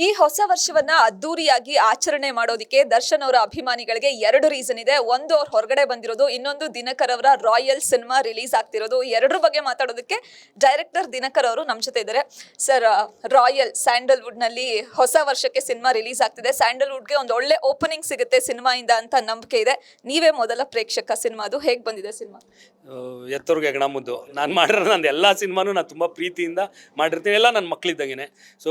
ಈ ಹೊಸ ವರ್ಷವನ್ನ ಅದ್ದೂರಿಯಾಗಿ ಆಚರಣೆ ಮಾಡೋದಿಕ್ಕೆ ದರ್ಶನ್ ಅವರ ಅಭಿಮಾನಿಗಳಿಗೆ ಎರಡು ರೀಸನ್ ಇದೆ. ಒಂದು ಅವ್ರ ಹೊರಗಡೆ ಬಂದಿರೋದು, ಇನ್ನೊಂದು ದಿನಕರ್ ಅವರ ರಾಯಲ್ ಸಿನಿಮಾ ರಿಲೀಸ್ ಆಗ್ತಿರೋದು. ಎರಡರ ಬಗ್ಗೆ ಮಾತಾಡೋದಕ್ಕೆ ಡೈರೆಕ್ಟರ್ ದಿನಕರ್ ಅವರು ನಮ್ಮ ಜೊತೆ ಇದ್ದಾರೆ. ಸರ್, ರಾಯಲ್ ಸ್ಯಾಂಡಲ್ವುಡ್ ನಲ್ಲಿ ಹೊಸ ವರ್ಷಕ್ಕೆ ಸಿನಿಮಾ ರಿಲೀಸ್ ಆಗ್ತಿದೆ. ಸ್ಯಾಂಡಲ್ವುಡ್ಗೆ ಒಂದು ಒಳ್ಳೆ ಓಪನಿಂಗ್ ಸಿಗುತ್ತೆ ಸಿನಿಮಾಯಿಂದ ಅಂತ ನಂಬಿಕೆ ಇದೆ. ನೀವೇ ಮೊದಲ ಪ್ರೇಕ್ಷಕ ಸಿನಿಮಾದು. ಹೇಗೆ ಬಂದಿದೆ ಸಿನಿಮಾ? ಎತ್ತವ್ರಿಗೆ ಹೆಗಣ ಮುದ್ದು. ನಾನು ಮಾಡಿರೋ ನಂದು ಎಲ್ಲ ಸಿನಿಮಾನು ನಾನು ತುಂಬ ಪ್ರೀತಿಯಿಂದ ಮಾಡಿರ್ತೀನಿ. ಎಲ್ಲ ನನ್ನ ಮಕ್ಕಳಿದ್ದಂಗೆ. ಸೊ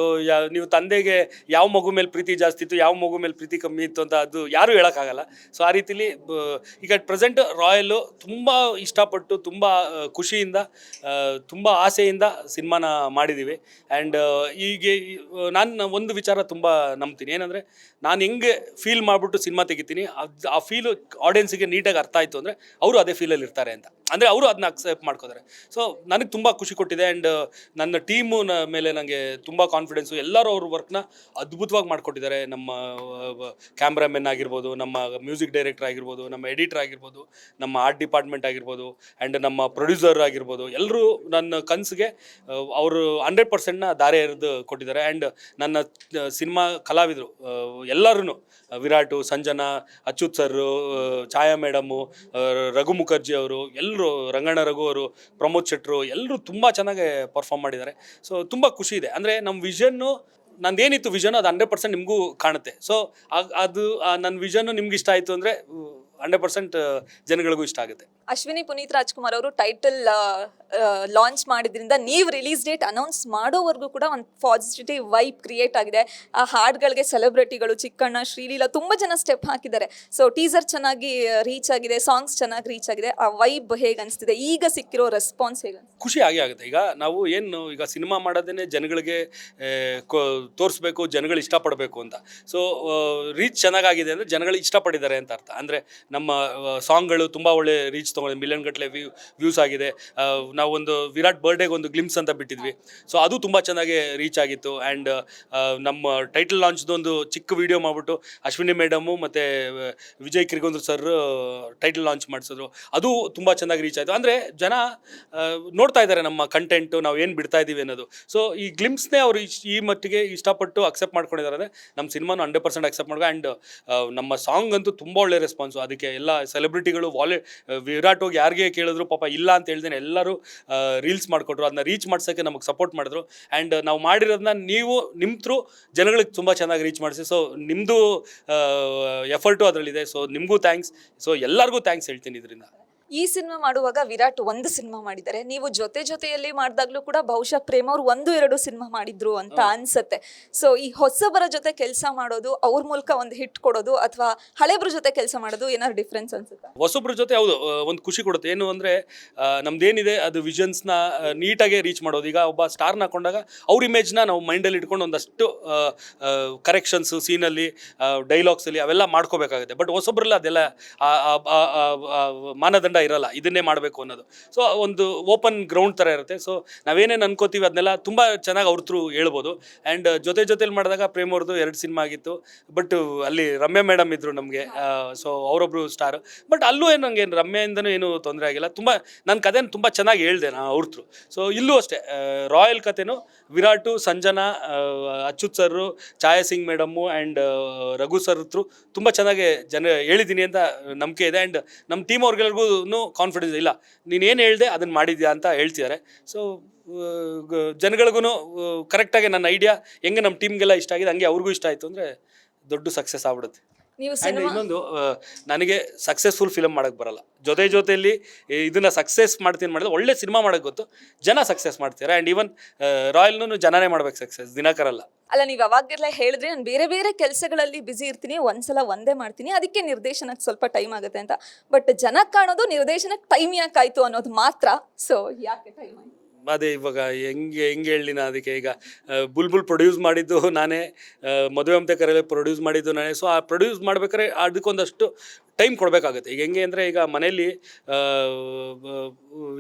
ನೀವು ತಂದೆಗೆ ಯಾವ ಮಗು ಮೇಲೆ ಪ್ರೀತಿ ಜಾಸ್ತಿ ಇತ್ತು, ಯಾವ ಮಗು ಮೇಲೆ ಪ್ರೀತಿ ಕಮ್ಮಿ ಇತ್ತು ಅಂತ ಅದು ಯಾರೂ ಹೇಳೋಕ್ಕಾಗಲ್ಲ. ಸೊ ಆ ರೀತಿಲಿ ಈಗ ಅಟ್ ಪ್ರೆಸೆಂಟ್ ರಾಯಲ್ಲು ತುಂಬ ಇಷ್ಟಪಟ್ಟು, ತುಂಬ ಖುಷಿಯಿಂದ, ತುಂಬ ಆಸೆಯಿಂದ ಸಿನಿಮಾನ ಮಾಡಿದ್ದೀವಿ. ಆ್ಯಂಡ್ ಈಗ ನಾನು ಒಂದು ವಿಚಾರ ತುಂಬ ನಂಬ್ತೀನಿ. ಏನಂದರೆ ನಾನು ಹೆಂಗೆ ಫೀಲ್ ಮಾಡಿಬಿಟ್ಟು ಸಿನಿಮಾ ತೆಗಿತೀನಿ, ಆ ಫೀಲು ಆಡಿಯನ್ಸಿಗೆ ನೀಟಾಗಿ ಅರ್ಥ ಆಯಿತು ಅಂದರೆ ಅವರು ಅದೇ ಫೀಲಲ್ಲಿ ಇರ್ತಾರೆ ಅಂತ. ಅಂದರೆ ಅವರು ಅದನ್ನ ಅಕ್ಸೆಪ್ಟ್ ಮಾಡ್ಕೋತಾರೆ. ಸೊ ನನಗೆ ತುಂಬ ಖುಷಿ ಕೊಟ್ಟಿದೆ. ಆ್ಯಂಡ್ ನನ್ನ ಟೀಮು ಮೇಲೆ ನನಗೆ ತುಂಬ ಕಾನ್ಫಿಡೆನ್ಸು. ಎಲ್ಲರೂ ಅವ್ರ ವರ್ಕ್ನ ಅದ್ಭುತವಾಗಿ ಮಾಡಿಕೊಟ್ಟಿದ್ದಾರೆ. ನಮ್ಮ ಕ್ಯಾಮ್ರಾಮೆನ್ ಆಗಿರ್ಬೋದು, ನಮ್ಮ ಮ್ಯೂಸಿಕ್ ಡೈರೆಕ್ಟರ್ ಆಗಿರ್ಬೋದು, ನಮ್ಮ ಎಡಿಟರ್ ಆಗಿರ್ಬೋದು, ನಮ್ಮ ಆರ್ಟ್ ಡಿಪಾರ್ಟ್ಮೆಂಟ್ ಆಗಿರ್ಬೋದು, ಆ್ಯಂಡ್ ನಮ್ಮ ಪ್ರೊಡ್ಯೂಸರ್ ಆಗಿರ್ಬೋದು, ಎಲ್ಲರೂ ನನ್ನ ಕನಸಿಗೆ ಅವರು 100%ನ ದಾರೆ ಎರೆದು ಕೊಟ್ಟಿದ್ದಾರೆ. ಆ್ಯಂಡ್ ನನ್ನ ಸಿನಿಮಾ ಕಲಾವಿದರು ಎಲ್ಲರೂ, ವಿರಾಟು, ಸಂಜನಾ, ಅಚ್ಯುತ್ ಸರ್, ಛಾಯಾ ಮೇಡಮು, ರಘು ಮುಖರ್ಜಿ ಅವರು, ಎಲ್ಲರೂ, ರಂಗಣ್ಣ ರಘು ಅವರು, ಪ್ರಮೋದ್ ಶೆಟ್ರು, ಎಲ್ಲರೂ ತುಂಬ ಚೆನ್ನಾಗಿ ಪರ್ಫಾರ್ಮ್ ಮಾಡಿದ್ದಾರೆ. ಸೊ ತುಂಬ ಖುಷಿ ಇದೆ. ಅಂದರೆ ನಮ್ಮ ವಿಷನ್ನು, ನಂದೇನಿತ್ತು ವಿಷನ್ ಅದು 100% ನಿಮಗೂ ಕಾಣುತ್ತೆ. ಸೊ ಅದು ನನ್ನ ವಿಷನ್ನು ನಿಮ್ಗೆ ಇಷ್ಟ ಆಯಿತು ಅಂದರೆ 100% ಜನಗಳಿಗೂ ಇಷ್ಟ ಆಗುತ್ತೆ. ಅಶ್ವಿನಿ ಪುನೀತ್ ರಾಜ್ಕುಮಾರ್ ಅವರು ಟೈಟಲ್ ಲಾಂಚ್ ಮಾಡಿದ್ರಿಂದ ನೀವು ರಿಲೀಸ್ ಡೇಟ್ ಅನೌನ್ಸ್ ಮಾಡೋವರೆಗೂ ಕೂಡ ಒಂದು ಪಾಸಿಟಿವ್ ವೈಬ್ ಕ್ರಿಯೇಟ್ ಆಗಿದೆ. ಆ ಹಾಡುಗಳಿಗೆ ಸೆಲೆಬ್ರಿಟಿಗಳು, ಚಿಕ್ಕಣ್ಣ, ಶ್ರೀಲೀಲಾ ತುಂಬ ಜನ ಸ್ಟೆಪ್ ಹಾಕಿದ್ದಾರೆ. ಸೊ ಟೀಸರ್ ಚೆನ್ನಾಗಿ ರೀಚ್ ಆಗಿದೆ, ಸಾಂಗ್ಸ್ ಚೆನ್ನಾಗಿ ರೀಚ್ ಆಗಿದೆ. ಆ ವೈಬ್ ಹೇಗೆ ಅನಿಸ್ತಿದೆ? ಈಗ ಸಿಕ್ಕಿರೋ ರೆಸ್ಪಾನ್ಸ್ ಹೇಗೆ? ಖುಷಿ ಆಗುತ್ತೆ. ಈಗ ನಾವು ಏನು ಈಗ ಸಿನಿಮಾ ಮಾಡೋದೇ ಜನಗಳಿಗೆ ತೋರಿಸ್ಬೇಕು, ಜನಗಳು ಇಷ್ಟಪಡಬೇಕು ಅಂತ. ಸೊ ರೀಚ್ ಚೆನ್ನಾಗಿದೆ ಅಂದರೆ ಜನಗಳು ಇಷ್ಟಪಟ್ಟಿದ್ದಾರೆ ಅಂತ ಅರ್ಥ. ಅಂದರೆ ನಮ್ಮ ಸಾಂಗ್ಗಳು ತುಂಬ ಒಳ್ಳೆ ರೀಚ್ ತೊಗೊಂಡು ಮಿಲಿಯನ್ ಗಟ್ಟಲೆ ವ್ಯೂಸ್ ಆಗಿದೆ. ನಾವೊಂದು ವಿರಾಟ್ ಬರ್ಡೇಗೆ ಒಂದು ಗ್ಲಿಮ್ಸ್ ಅಂತ ಬಿಟ್ಟಿದ್ವಿ. ಸೊ ಅದು ತುಂಬ ಚೆನ್ನಾಗಿ ರೀಚ್ ಆಗಿತ್ತು. ಆ್ಯಂಡ್ ನಮ್ಮ ಟೈಟಲ್ ಲಾಂಚ್ದೊಂದು ಚಿಕ್ಕ ವಿಡಿಯೋ ಮಾಡಿಬಿಟ್ಟು ಅಶ್ವಿನಿ ಮೇಡಮು ಮತ್ತು ವಿಜಯ್ ಕಿರ್ಗೊಂದ್ರ ಸರ್ ಟೈಟಲ್ ಲಾಂಚ್ ಮಾಡಿಸಿದ್ರು. ಅದು ತುಂಬ ಚೆನ್ನಾಗಿ ರೀಚ್ ಆಯಿತು. ಅಂದರೆ ಜನ ನೋಡ್ತಾ ಇದ್ದಾರೆ ನಮ್ಮ ಕಂಟೆಂಟು, ನಾವು ಏನು ಬಿಡ್ತಾ ಇದ್ದೀವಿ ಅನ್ನೋದು. ಸೊ ಈ ಗ್ಲಿಮ್ಸ್ನೇ ಅವರು ಈ ಮಟ್ಟಿಗೆ ಇಷ್ಟಪಟ್ಟು ಅಕ್ಸೆಪ್ಟ್ ಮಾಡ್ಕೊಂಡಿದ್ದಾರೆ ಅಂದರೆ ನಮ್ಮ ಸಿನಿಮಾನು 100% ಅಕ್ಸೆಪ್ಟ್ ಮಾಡ್ಕೊ. ಆ್ಯಂಡ್ ನಮ್ಮ ಸಾಂಗ್ ಅಂತೂ ತುಂಬ ಒಳ್ಳೆ ರೆಸ್ಪಾನ್ಸು. ಅದಕ್ಕೆ ಎಲ್ಲ ಸೆಲೆಬ್ರಿಟಿಗಳು ವಿರಾಟ್ ಹೋಗಿ ಯಾರಿಗೆ ಕೇಳಿದ್ರು ಪಾಪ ಇಲ್ಲ ಅಂತ ಹೇಳ್ದೇನೆ ಎಲ್ಲರೂ ರೀಲ್ಸ್ ಮಾಡಿಕೊಟ್ರು. ಅದನ್ನ ರೀಚ್ ಮಾಡ್ಸೋಕ್ಕೆ ನಮಗೆ ಸಪೋರ್ಟ್ ಮಾಡಿದ್ರು. ಆ್ಯಂಡ್ ನಾವು ಮಾಡಿರೋದನ್ನ ನೀವು ನಿಮ್ಮ ಥ್ರೂ ಜನಗಳಿಗೆ ತುಂಬ ಚೆನ್ನಾಗಿ ರೀಚ್ ಮಾಡಿಸಿ. ಸೊ ನಿಮ್ಮದು ಎಫರ್ಟು ಅದರಲ್ಲಿದೆ. ಸೊ ನಿಮಗೂ ಥ್ಯಾಂಕ್ಸ್. ಸೊ ಎಲ್ಲರಿಗೂ ಥ್ಯಾಂಕ್ಸ್ ಹೇಳ್ತೀನಿ ಇದರಿಂದ. ಈ ಸಿನಿಮಾ ಮಾಡುವಾಗ ವಿರಾಟ್ ಒಂದು ಸಿನಿಮಾ ಮಾಡಿದ್ದಾರೆ, ನೀವು ಜೊತೆಯಲ್ಲಿ ಮಾಡಿದಾಗ್ಲೂ ಕೂಡ ಬಹುಶಃ ಪ್ರೇಮ್ ಅವ್ರು 1-2 ಸಿನಿಮಾ ಮಾಡಿದ್ರು ಅಂತ ಅನ್ಸುತ್ತೆ. ಸೊ ಈ ಹೊಸಬರ ಜೊತೆ ಕೆಲಸ ಮಾಡೋದು, ಅವ್ರ ಮೂಲಕ ಒಂದು ಹಿಟ್ ಕೊಡೋದು, ಅಥವಾ ಹಳೆಬ್ರ ಜೊತೆ ಕೆಲಸ ಮಾಡೋದು ಏನಾದ್ರು ಡಿಫ್ರೆನ್ಸ್ ಅನ್ಸುತ್ತೆ? ಹೊಸಬ್ರ ಜೊತೆ ಹೌದು ಒಂದು ಖುಷಿ ಕೊಡುತ್ತೆ. ಏನು ಅಂದರೆ ನಮ್ದೇನಿದೆ ಅದು ವಿಷನ್ಸ್ನ ನೀಟಾಗೆ ರೀಚ್ ಮಾಡೋದು. ಈಗ ಒಬ್ಬ ಸ್ಟಾರ್ನ ಹಾಕೊಂಡಾಗ ಅವ್ರ ಇಮೇಜ್ನ ನಾವು ಮೈಂಡಲ್ಲಿ ಇಟ್ಕೊಂಡು ಒಂದಷ್ಟು ಕರೆಕ್ಷನ್ಸು, ಸೀನಲ್ಲಿ, ಡೈಲಾಗ್ಸಲ್ಲಿ ಅವೆಲ್ಲ ಮಾಡ್ಕೋಬೇಕಾಗುತ್ತೆ. ಬಟ್ ಹೊಸಬ್ರಲ್ಲ ಅದೆಲ್ಲ ಮಾನದಂಡ ಇರಲ್ಲ, ಇದನ್ನೇ ಮಾಡಬೇಕು ಅನ್ನೋದು. ಸೊ ಒಂದು ಓಪನ್ ಗ್ರೌಂಡ್ ಥರ ಇರುತ್ತೆ. ಸೊ ನಾವೇನೇನು ಅನ್ಕೋತೀವಿ ಅದನ್ನೆಲ್ಲ ತುಂಬ ಚೆನ್ನಾಗಿ ಅವ್ರ ಥ್ರೂ ಹೇಳ್ಬೋದು. ಆ್ಯಂಡ್ ಜೊತೆಲಿ ಮಾಡಿದಾಗ ಪ್ರೇಮ್ ಅವ್ರದ್ದು 2 ಸಿನಿಮಾ ಆಗಿತ್ತು. ಬಟ್ ಅಲ್ಲಿ ರಮ್ಯಾ ಮೇಡಮ್ ಇದ್ದರು ನಮಗೆ. ಸೊ ಅವರೊಬ್ಬರು ಸ್ಟಾರ್. ಬಟ್ ಅಲ್ಲೂ ಏನು ನನಗೆ ರಮ್ಯಾಯಿಂದನೂ ಏನೂ ತೊಂದರೆ ಆಗಿಲ್ಲ. ತುಂಬ ನನ್ನ ಕಥೆನ ತುಂಬ ಚೆನ್ನಾಗಿ ಹೇಳ್ದೆ ನಾನು ಅವ್ರ ಥ್ರೂ. ಸೊ ಇಲ್ಲೂ ಅಷ್ಟೇ ರಾಯಲ್ ಕಥೆನೂ Virat, Sanjana, Achyut sir, Chhaya Singh madam and Raghu sir through ತುಂಬ ಚೆನ್ನಾಗಿ ಹೇಳಿದ್ದೀನಿ ಅಂತ ನಂಬಿಕೆ ಇದೆ. ಆ್ಯಂಡ್ ನಮ್ಮ ಟೀಮ್ ಅವ್ರಿಗೆಲ್ರಿಗೂ ಕಾನ್ಫಿಡೆನ್ಸ್ ಇಲ್ಲ, ನೀನೇನು ಹೇಳಿದೆ ಅದನ್ನು ಮಾಡಿದ್ಯಾ ಅಂತ ಹೇಳ್ತಿದ್ದಾರೆ. ಸೊ ಜನಗಳಿಗೂ ಕರೆಕ್ಟಾಗಿ ನನ್ನ ಐಡಿಯಾ ಹೆಂಗೆ ನಮ್ಮ ಟೀಮ್ಗೆಲ್ಲ ಇಷ್ಟ ಆಗಿದೆ ಹಂಗೆ ಅವ್ರಿಗೂ ಇಷ್ಟ ಆಯಿತು ಅಂದರೆ ದೊಡ್ಡ ಸಕ್ಸಸ್ ಆಗ್ಬಿಡುತ್ತೆ. ಆ್ಯಂಡ್ ಇನ್ನೊಂದು, ನನಗೆ ಸಕ್ಸಸ್ಫುಲ್ ಫಿಲಮ್ ಮಾಡೋಕ್ಕೆ ಬರಲ್ಲ. ಜೊತೆಯಲ್ಲಿ ಇದನ್ನು ಸಕ್ಸಸ್ ಮಾಡ್ತೀನಿ ಮಾಡಿದ್ರೆ ಒಳ್ಳೆ ಸಿನಿಮಾ ಮಾಡೋಕ್ಕೆ ಗೊತ್ತು, ಜನ ಸಕ್ಸಸ್ ಮಾಡ್ತಾರೆ. ಆ್ಯಂಡ್ ಈವನ್ ರಾಯಲ್ನೂ ಜನನೇ ಮಾಡ್ಬೇಕು ಸಕ್ಸಸ್, ದಿನಕರಲ್ಲ. ಅಲ್ಲ, ನೀವು ಅವಾಗೆಲ್ಲ ಹೇಳಿದ್ರೆ ನಾನು ಬೇರೆ ಕೆಲಸಗಳಲ್ಲಿ ಬ್ಯುಸಿ ಇರ್ತೀನಿ, ಒಂದ್ಸಲ ಒಂದೇ ಮಾಡ್ತೀನಿ, ಅದಕ್ಕೆ ನಿರ್ದೇಶನಕ್ಕೆ ಸ್ವಲ್ಪ ಟೈಮ್ ಆಗುತ್ತೆ ಅಂತ. ಬಟ್ ಜನಕ್ಕೆ ಕಾಣೋದು ನಿರ್ದೇಶನಕ್ಕೆ ಟೈಮ್ ಯಾಕಾಯ್ತು ಅನ್ನೋದು ಮಾತ್ರ. ಸೊ ಯಾಕೆ ಟೈಮ್ ಆಯ್ತು? ಅದೇ ಇವಾಗ ಹೆಂಗೆ ಹೇಳಲಿ ನಾ ಅದಕ್ಕೆ. ಈಗ ಬುಲ್ಬುಲ್ ಪ್ರೊಡ್ಯೂಸ್ ಮಾಡಿದ್ದು ನಾನೇ, ಮದುವೆ ಅಂತ ಕರೆಯಲ್ಲಿ ಪ್ರೊಡ್ಯೂಸ್ ಮಾಡಿದ್ದು ನಾನೇ. ಸೊ ಆ ಪ್ರೊಡ್ಯೂಸ್ ಮಾಡ್ಬೇಕಾದ್ರೆ ಅದಕ್ಕೊಂದಷ್ಟು ಟೈಮ್ ಕೊಡಬೇಕಾಗುತ್ತೆ. ಈಗ ಹೆಂಗೆ ಅಂದರೆ ಈಗ ಮನೇಲಿ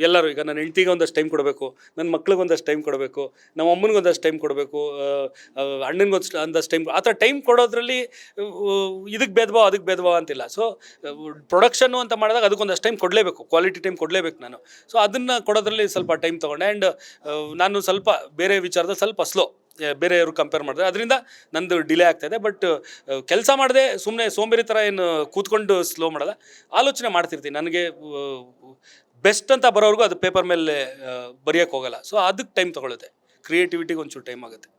ಎಲ್ಲರೂ, ಈಗ ನನ್ನ ಹೆಂಡ್ತಿಗೆ ಒಂದಷ್ಟು ಟೈಮ್ ಕೊಡಬೇಕು, ನನ್ನ ಮಕ್ಳಿಗೆ ಒಂದಷ್ಟು ಟೈಮ್ ಕೊಡಬೇಕು, ನಮ್ಮ ಅಮ್ಮನಿಗೆ ಒಂದಷ್ಟು ಟೈಮ್ ಕೊಡಬೇಕು, ಅಣ್ಣನಿಗೆ ಒಂದಷ್ಟು ಟೈಮ್. ಆ ಥರ ಟೈಮ್ ಕೊಡೋದ್ರಲ್ಲಿ ಇದಕ್ಕೆ ಭೇದಭಾವ ಅದಕ್ಕೆ ಭೇದಭಾವ ಅಂತಿಲ್ಲ. ಸೊ ಪ್ರೊಡಕ್ಷನ್ನು ಅಂತ ಮಾಡಿದಾಗ ಅದಕ್ಕೊಂದಷ್ಟು ಟೈಮ್ ಕೊಡಲೇಬೇಕು, ಕ್ವಾಲಿಟಿ ಟೈಮ್ ಕೊಡಲೇಬೇಕು ನಾನು. ಸೊ ಅದನ್ನು ಕೊಡೋದ್ರಲ್ಲಿ ಸ್ವಲ್ಪ ಟೈಮ್ ತೊಗೊಂಡೆ. ಆ್ಯಂಡ್ ನಾನು ಸ್ವಲ್ಪ ಬೇರೆ ವಿಚಾರದಲ್ಲಿ ಸ್ವಲ್ಪ ಸ್ಲೋ. ಬೇರೆಯವರು ಕಂಪೇರ್ ಮಾಡಿದ್ರೆ. ಅದರಿಂದ ನಂದು ಡಿಲೇ ಆಗ್ತಾಯಿದೆ. ಬಟ್ ಕೆಲಸ ಮಾಡದೆ ಸುಮ್ಮನೆ ಸೋಂಬೇರಿ ಥರ ಏನು ಕೂತ್ಕೊಂಡು ಸ್ಲೋ ಮಾಡಲ್ಲ, ಆಲೋಚನೆ ಮಾಡ್ತಿರ್ತೀನಿ. ನನಗೆ ಬೆಸ್ಟ್ ಅಂತ ಬರೋವರೆಗೂ ಅದು ಪೇಪರ್ ಮೇಲೆ ಬರೆಯೋಕ್ಕೆ ಹೋಗಲ್ಲ. ಸೊ ಅದಕ್ಕೆ ಟೈಮ್ ತೊಗೊಳುತ್ತೆ. ಕ್ರಿಯೇಟಿವಿಟಿಗೆ ಒಂಚೂರು ಟೈಮ್ ಆಗುತ್ತೆ.